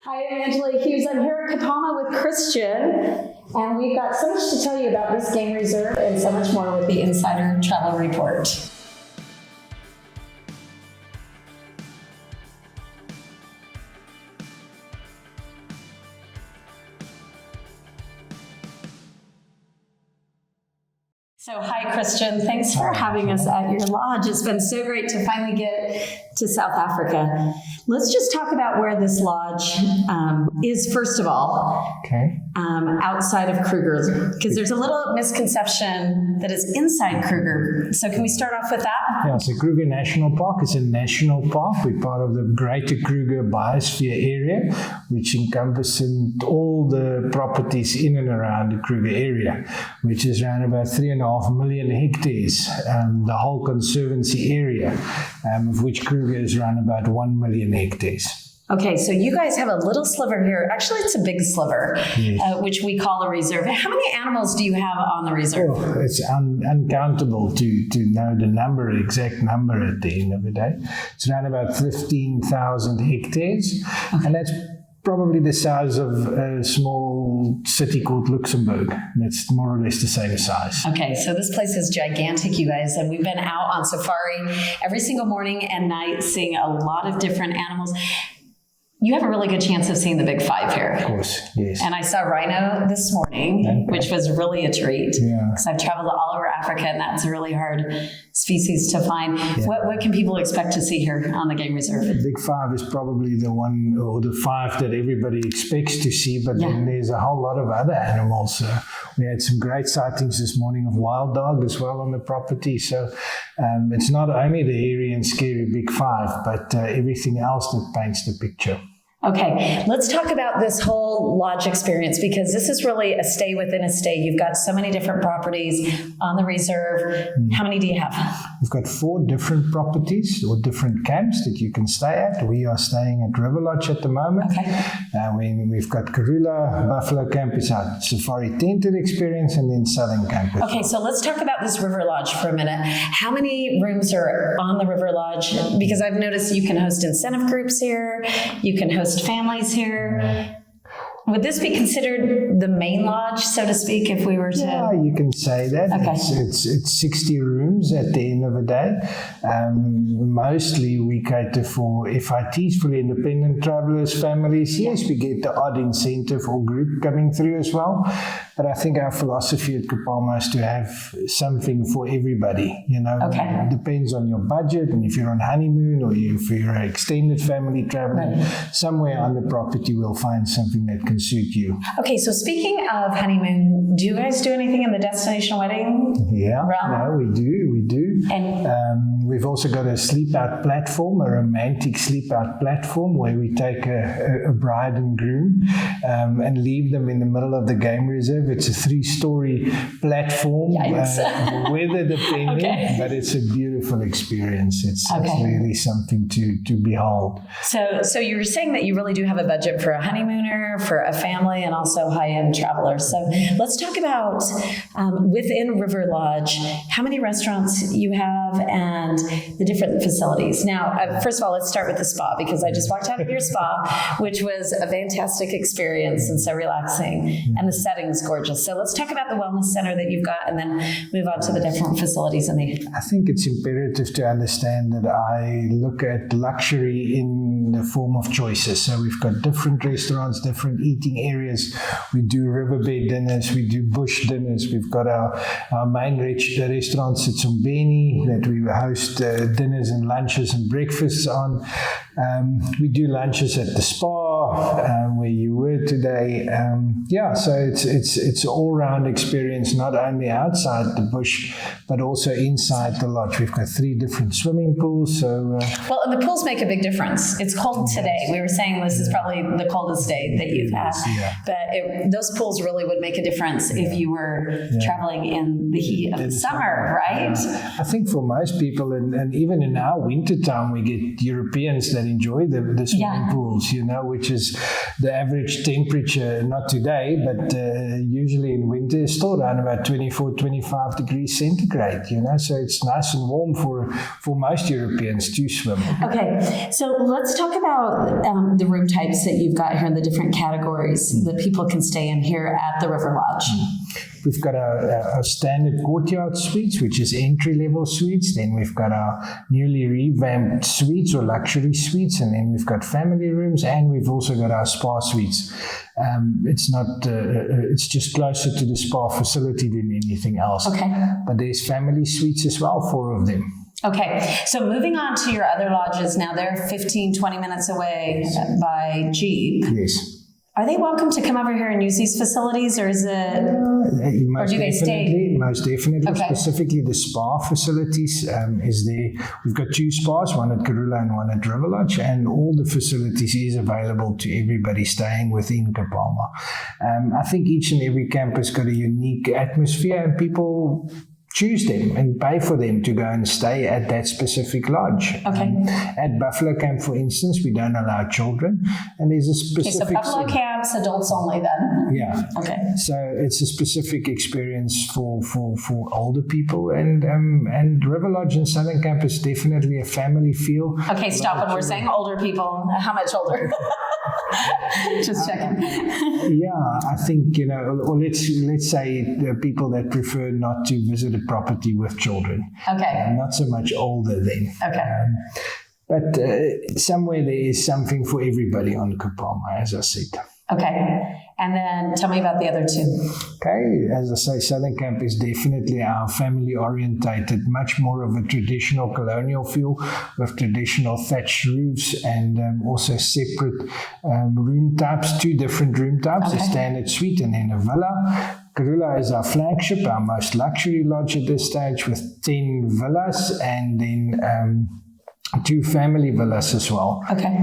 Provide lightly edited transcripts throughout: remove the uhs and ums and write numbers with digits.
Hi, I'm Angela Hughes. I'm here at Kapama with Christian, and we've got so much to tell you about this game reserve and so much more with the Insider Travel Report. So hi, Christian. Thanks for having us at your lodge. It's been so great to finally get to South Africa. Let's just talk about where this lodge is, first of all. Okay. Outside of Kruger, because there's a little misconception that it's inside Kruger. So can we start off with that? Yeah, so Kruger National Park is a national park. We're part of the Greater Kruger Biosphere area, which encompasses all the properties in and around the Kruger area, which is around about 3.5 million hectares, the whole conservancy area, of which Kruger is around about 1 million hectares. Okay, so you guys have a little sliver here. Actually, it's a big sliver, yes. Which we call a reserve. How many animals do you have on the reserve? Oh, it's uncountable to know the exact number at the end of the day. It's around about 15,000 hectares, okay. And that's probably the size of a small city called Luxembourg. That's more or less the same size. Okay, so this place is gigantic, you guys, and we've been out on safari every single morning and night seeing a lot of different animals. You have a really good chance of seeing the big five here. Of course, yes. And I saw rhino this morning, which was really a treat. Yeah. Because I've traveled all over Africa, and that's a really hard species to find. Yeah. What can people expect to see here on the game reserve? The big five is probably the one, or the five that everybody expects to see, but then there's a whole lot of other animals. We had some great sightings this morning of wild dog as well on the property. So it's not only the hairy and scary big five, but everything else that paints the picture. Okay, let's talk about this whole lodge experience, because this is really a stay within a stay. You've got so many different properties on the reserve. How many do you have? We've got 4 different properties or different camps that you can stay at. We are staying at River Lodge at the moment. Okay. We've got Karula, Buffalo Camp is our safari tented experience, and then Southern Camp. Okay, so let's talk about this River Lodge for a minute. How many rooms are on the River Lodge? Because I've noticed you can host incentive groups here. You can host families here. Would this be considered the main lodge, so to speak, if we were to... Yeah, you can say that. Okay. It's 60 rooms at the end of the day. Mostly we cater for FITs, fully independent travelers, families. Yes, we get the odd incentive or group coming through as well. But I think our philosophy at Kapama is to have something for everybody. It depends on your budget, and if you're on honeymoon or if you're an extended family traveling, somewhere on the property we'll find something that can suit you. Okay, so speaking of honeymoon, do you guys do anything in the destination wedding realm? No, we do. And we've also got a sleep out platform, a romantic sleep out platform, where we take a bride and groom and leave them in the middle of the game reserve. It's a 3-story platform, weather depending, but it's a beautiful experience. It's really something to behold. So you were saying that you really do have a budget for a honeymooner, for a family, and also high-end travelers. So let's talk about within River Lodge, how many restaurants you have and the different facilities. Now, first of all, let's start with the spa, because I just walked out of your spa, which was a fantastic experience and so relaxing, and the setting's gorgeous. So let's talk about the wellness center that you've got and then move on to the different facilities. I think it's imperative to understand that I look at luxury in the form of choices. So we've got different restaurants, different eating areas. We do riverbed dinners, we do bush dinners. We've got our main restaurant sits on Beni that we host dinners and lunches and breakfasts on. We do lunches at the spa where you were today. So it's an all-round experience, not only outside the bush, but also inside the lodge. We've got 3 different swimming pools. Well, and the pools make a big difference. It's cold today. We were saying this is probably the coldest day that you've had. Yeah. But those pools really would make a difference if you were traveling in the heat of the summer, right? I think for most people, and even in our wintertime, we get Europeans that enjoy the swimming pools, which is the average temperature, not today, but usually in winter, is still around about 24, 25 degrees centigrade, so it's nice and warm for most Europeans to swim. Okay, so let's talk about the room types that you've got here in the different categories that people can stay in here at the River Lodge. We've got our standard courtyard suites, which is entry-level suites. Then we've got our newly revamped suites or luxury suites. And then we've got family rooms, and we've also got our spa suites. It's just closer to the spa facility than anything else. Okay. But there's family suites as well, 4 of them. Okay, so moving on to your other lodges now, they're 15, 20 minutes away by Jeep. Yes. Are they welcome to come over here and use these facilities, or is it, or do they stay? Most definitely. Okay. Specifically, the spa facilities is there. We've got 2 spas, one at Karula and one at River Lodge, and all the facilities is available to everybody staying within Kapama. I think each and every campus got a unique atmosphere, and people choose them and pay for them to go and stay at that specific lodge. Okay. At Buffalo Camp, for instance, we don't allow children, and there's a specific... Okay, so Buffalo Camp's adults only then? Yeah. Okay. So it's a specific experience for older people, and River Lodge and Southern Camp is definitely a family feel. Okay, stop. When we're saying older people, how much older? Just checking. Yeah, I think, or let's say the people that prefer not to visit a property with children. Okay. Not so much older then. Okay. But somewhere there is something for everybody on Kapama, as I said. Okay. And then tell me about the other 2. Okay, as I say, Southern Camp is definitely our family-orientated, much more of a traditional colonial feel with traditional thatched roofs, and also separate room types, 2 different room types, a standard suite and then a villa. Karula is our flagship, our most luxury lodge at this stage, with 10 villas, and then 2 family villas as well. Okay.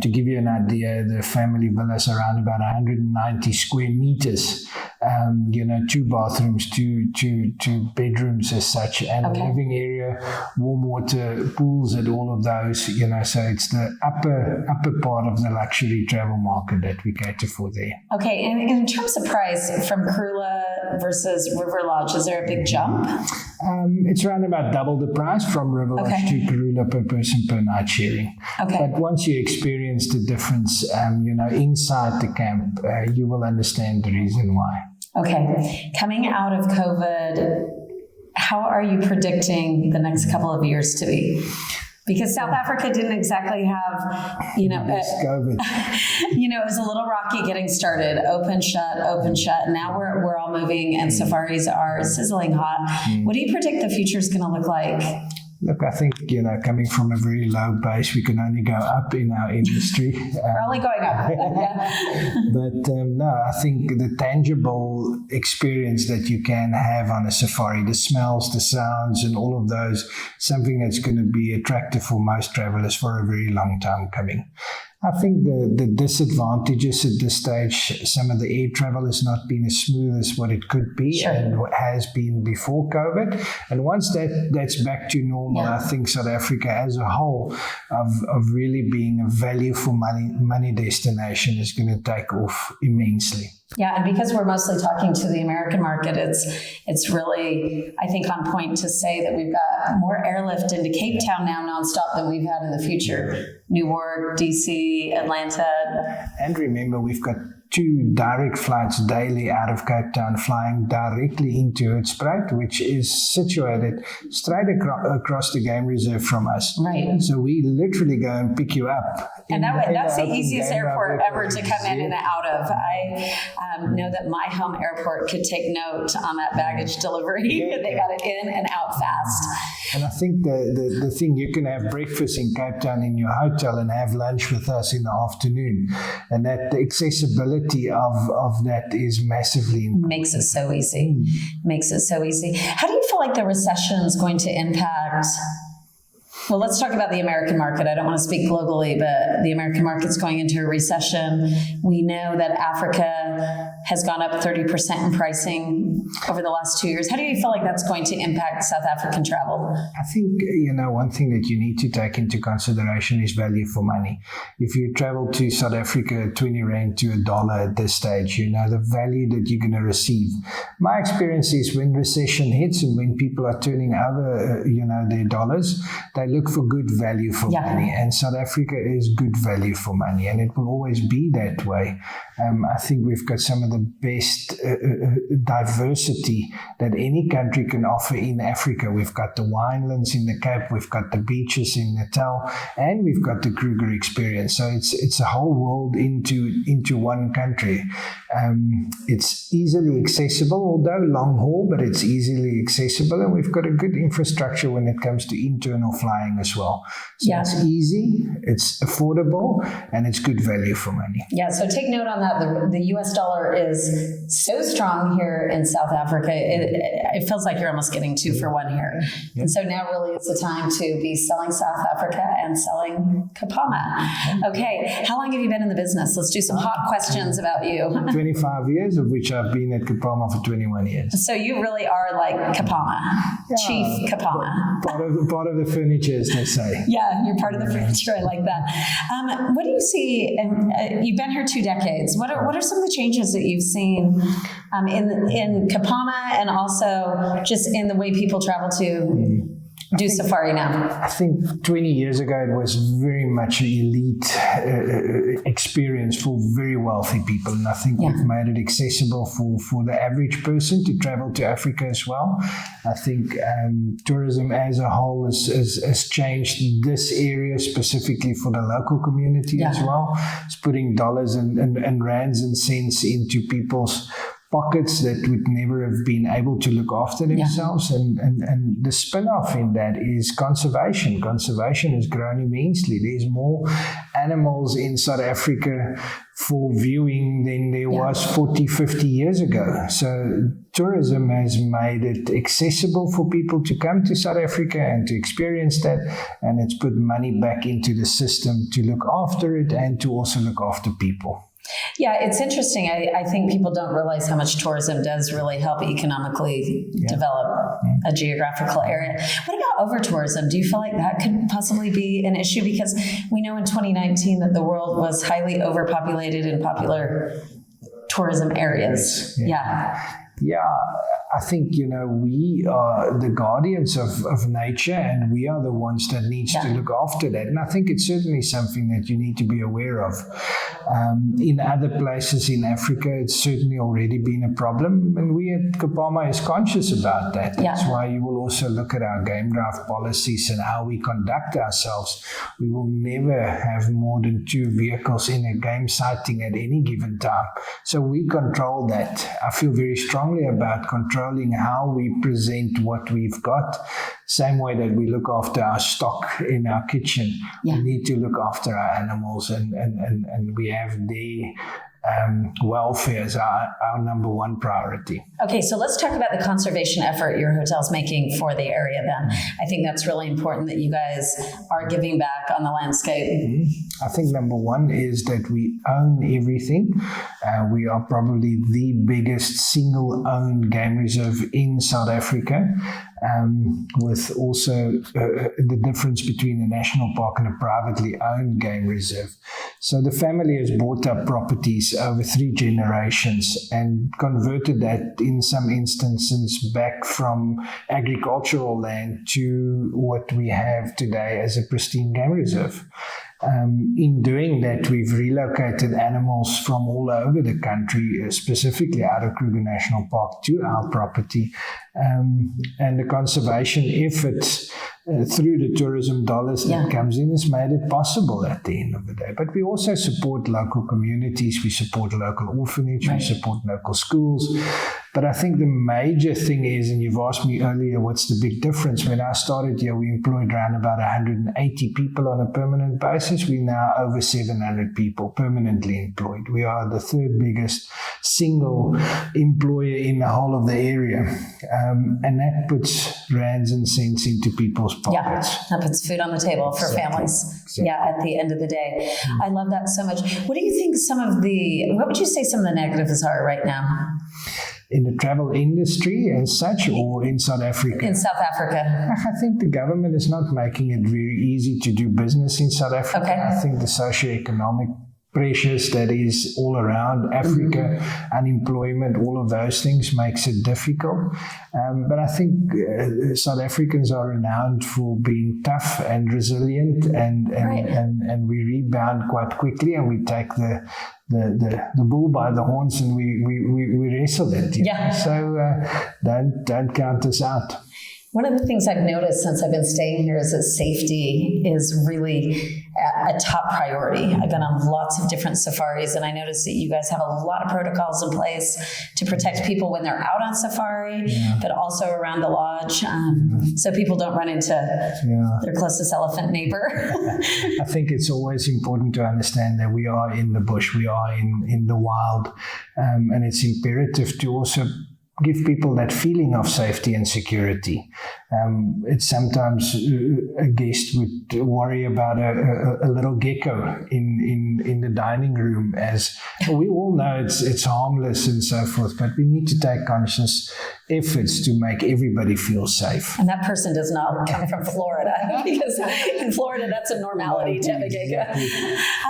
To give you an idea, the family villas are around about 190 square meters. 2 bathrooms, two bedrooms as such, and a living area, warm water, pools at all of those. So it's the upper part of the luxury travel market that we cater for there. Okay, and in terms of price, from Karula versus River Lodge, is there a big jump? It's around about double the price from River Lodge to Karula per person per night sharing. Okay. But once you experience the difference, inside the camp, you will understand the reason why. Okay. Coming out of COVID, how are you predicting the next couple of years to be? Because South Africa didn't exactly have, COVID. It was a little rocky getting started. Open, shut. Now we're all moving, and safaris are sizzling hot. What do you predict the future is going to look like? Look, I think, coming from a very low base, we can only go up in our industry. We're only going up. But no, I think the tangible experience that you can have on a safari, the smells, the sounds, and all of those, something that's going to be attractive for most travelers for a very long time coming. I think the disadvantages at this stage, some of the air travel has not been as smooth as what it could be and has been before COVID. And once that's back to normal, I think South Africa as a whole of really being a value for money destination is going to take off immensely. Yeah, and because we're mostly talking to the American market, it's really, I think, on point to say that we've got more airlift into Cape Town now nonstop than we've had in the future. Newark, DC, Atlanta. And remember, we've got 2 direct flights daily out of Cape Town flying directly into Hoedspruit, which is situated straight across the game reserve from us. Right. So we literally go and pick you up. And that's the easiest airport ever to come in and out of. I know that my home airport could take note on that baggage delivery. They got it in and out fast. And I think the thing, you can have breakfast in Cape Town in your hotel and have lunch with us in the afternoon. And that the accessibility of that is massively important. Makes it so easy. How do you feel like the recession is going to impact Well, let's talk about the American market. I don't want to speak globally, but the American market's going into a recession. We know that Africa has gone up 30% in pricing over the last 2 years. How do you feel like that's going to impact South African travel? I think, one thing that you need to take into consideration is value for money. If you travel to South Africa, 20 Rand to $1 at this stage, the value that you're going to receive. My experience is when recession hits and when people are turning over, their dollars, they look for good value for money. And South Africa is good value for money, and it will always be that way. I think we've got some of the best diversity that any country can offer in Africa. We've got the winelands in the Cape, we've got the beaches in Natal, and we've got the Kruger experience. So it's a whole world into one country. It's easily accessible, although long haul, but it's easily accessible, and we've got a good infrastructure when it comes to internal flying as well. So it's easy, it's affordable, and it's good value for money. Yeah, so take note on that. The US dollar is so strong here in South Africa. It feels like you're almost getting 2 for 1 here. Yep. And so now really is the time to be selling South Africa and selling Kapama. Okay, how long have you been in the business? Let's do some hot questions about you. 25 years, of which I've been at Kapama for 21 years. So you really are like Kapama, Chief Kapama. Part of the furniture, as they say. Yeah, you're part of the furniture. I like that. What do you see? You've been here 2 decades. What are some of the changes that you've seen in Kapama and also just in the way people travel to do safari now? I think 20 years ago it was very much an elite experience for very wealthy people, and I think we've made it accessible for the average person to travel to Africa as well. I think tourism as a whole has changed this area specifically for the local community as well. It's putting dollars and rands and cents into people's pockets that would never have been able to look after themselves. And the spin-off in that is conservation. Conservation has grown immensely. There's more animals in South Africa for viewing than there was 40, 50 years ago. So tourism has made it accessible for people to come to South Africa and to experience that, and it's put money back into the system to look after it and to also look after people. Yeah, it's interesting. I think people don't realize how much tourism does really help economically develop a geographical area. What about over-tourism? Do you feel like that could possibly be an issue? Because we know in 2019 that the world was highly overpopulated in popular tourism areas. Yeah, I think, we are the guardians of nature, and we are the ones that needs to look after that. And I think it's certainly something that you need to be aware of. In other places in Africa, it's certainly already been a problem, and we at Kapama is conscious about that. That's why you will also look at our game drive policies and how we conduct ourselves. We will never have more than 2 vehicles in a game sighting at any given time. So we control that. I feel very strongly about controlling how we present what we've got. Same way that we look after our stock in our kitchen, we need to look after our animals, and we have their welfare as our number one priority. Okay, so let's talk about the conservation effort your hotel's making for the area then. I think that's really important that you guys are giving back on the landscape. I think number one is that we own everything. We are probably the biggest single-owned game reserve in South Africa, with also the difference between a national park and a privately owned game reserve. So the family has bought up properties over 3 generations and converted that in some instances back from agricultural land to what we have today as a pristine game reserve. In doing that, we've relocated animals from all over the country, specifically out of Kruger National Park, to our property. And the conservation efforts through the tourism dollars that comes in has made it possible at the end of the day. But we also support local communities, we support local orphanage, we support local schools. But I think the major thing is, and you've asked me earlier, what's the big difference? When I started here, we employed around about 180 people on a permanent basis. We're now over 700 people permanently employed. We are the 3rd biggest single employer in the whole of the area. And that puts rands and cents into people's pockets. Yeah, that puts food on the table for families. Exactly. Yeah, at the end of the day. I love that so much. What do you think what would you say some of the negatives are right now? In the travel industry as such, or in South Africa? In South Africa. I think the government is not making it very easy to do business in South Africa. Okay. I think the socioeconomic pressures that is all around Africa, unemployment, all of those things makes it difficult. But I think South Africans are renowned for being tough and resilient, and we rebound quite quickly, and we take the bull by the horns and we wrestle it. Yeah. So don't count us out. One of the things I've noticed since I've been staying here is that safety is really a top priority. I've been on lots of different safaris, and I noticed that you guys have a lot of protocols in place to protect people when they're out on safari, but also around the lodge, so people don't run into their closest elephant neighbor. I think it's always important to understand that we are in the bush, we are in the wild, and it's imperative to also give people that feeling of safety and security. It's sometimes a guest would worry about a little gecko in the dining room, as we all know it's harmless and so forth, but we need to take conscious efforts to make everybody feel safe. And that person does not come from Florida, because in Florida that's a normality to have a gecko.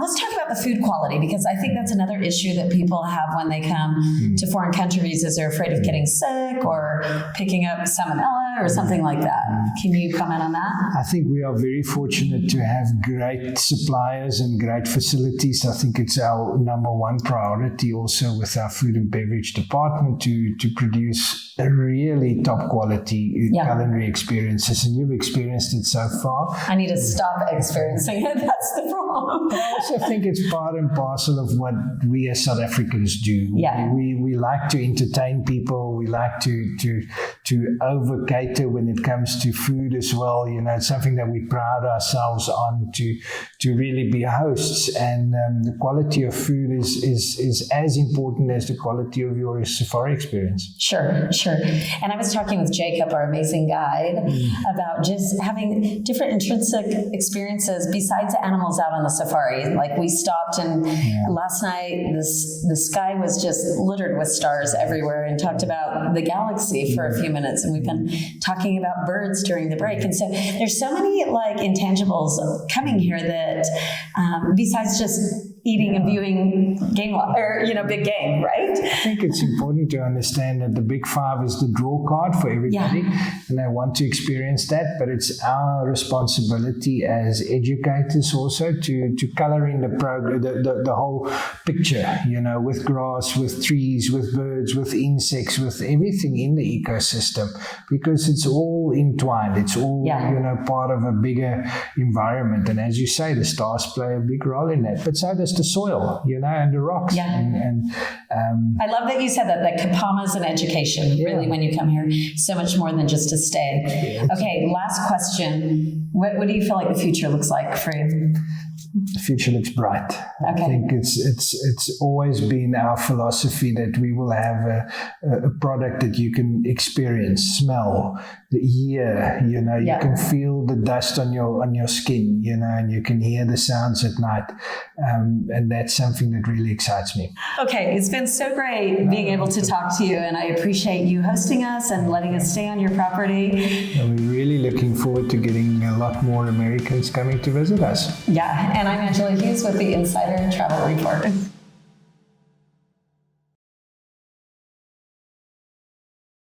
Let's talk about the food quality, because I think that's another issue that people have when they come to foreign countries, is they're afraid of getting sick or picking up salmonella or something like that. Can you comment on that? I think we are very fortunate to have great suppliers and great facilities. I think it's our number one priority also with our food and beverage department to produce a really top quality culinary experiences, and you've experienced it so far. I need to stop experiencing it. That's the problem. But I also think it's part and parcel of what we as South Africans do. Yeah. We like to entertain people. We like to over cater when it comes to food as well. You know, it's something that we pride ourselves on to really be hosts, and the quality of food is as important as the quality of your safari experience. Sure. And I was talking with Jacob, our amazing guide, about just having different intrinsic experiences besides the animals out on the safari. Like we stopped, and last night the sky was just littered with stars everywhere, and talked about the galaxy for a few minutes, and we've been talking about birds during the break. And so there's so many like intangibles coming here that besides just eating and viewing game or big game, right? I think it's important to understand that the Big Five is the draw card for everybody, and they want to experience that. But it's our responsibility as educators also to color in the whole picture. You know, with grass, with trees, with birds, with insects, with everything in the ecosystem, because it's all entwined. It's all part of a bigger environment. And as you say, the stars play a big role in that. But so does the soil, and the rocks. Yeah. And I love that you said that Kapama is an education, really, when you come here. So much more than just to stay. Yeah. Okay, last question. What do you feel like the future looks like for you? The future looks bright. Okay. I think it's always been our philosophy that we will have a product that you can experience, smell, hear. You can feel the dust on your skin. And you can hear the sounds at night, and that's something that really excites me. Okay, it's been so great being able to talk to you, and I appreciate you hosting us and letting us stay on your property. And we're really looking forward to getting a lot more Americans coming to visit us. Yeah, and I'm Angela Hughes with the Insider Travel Report.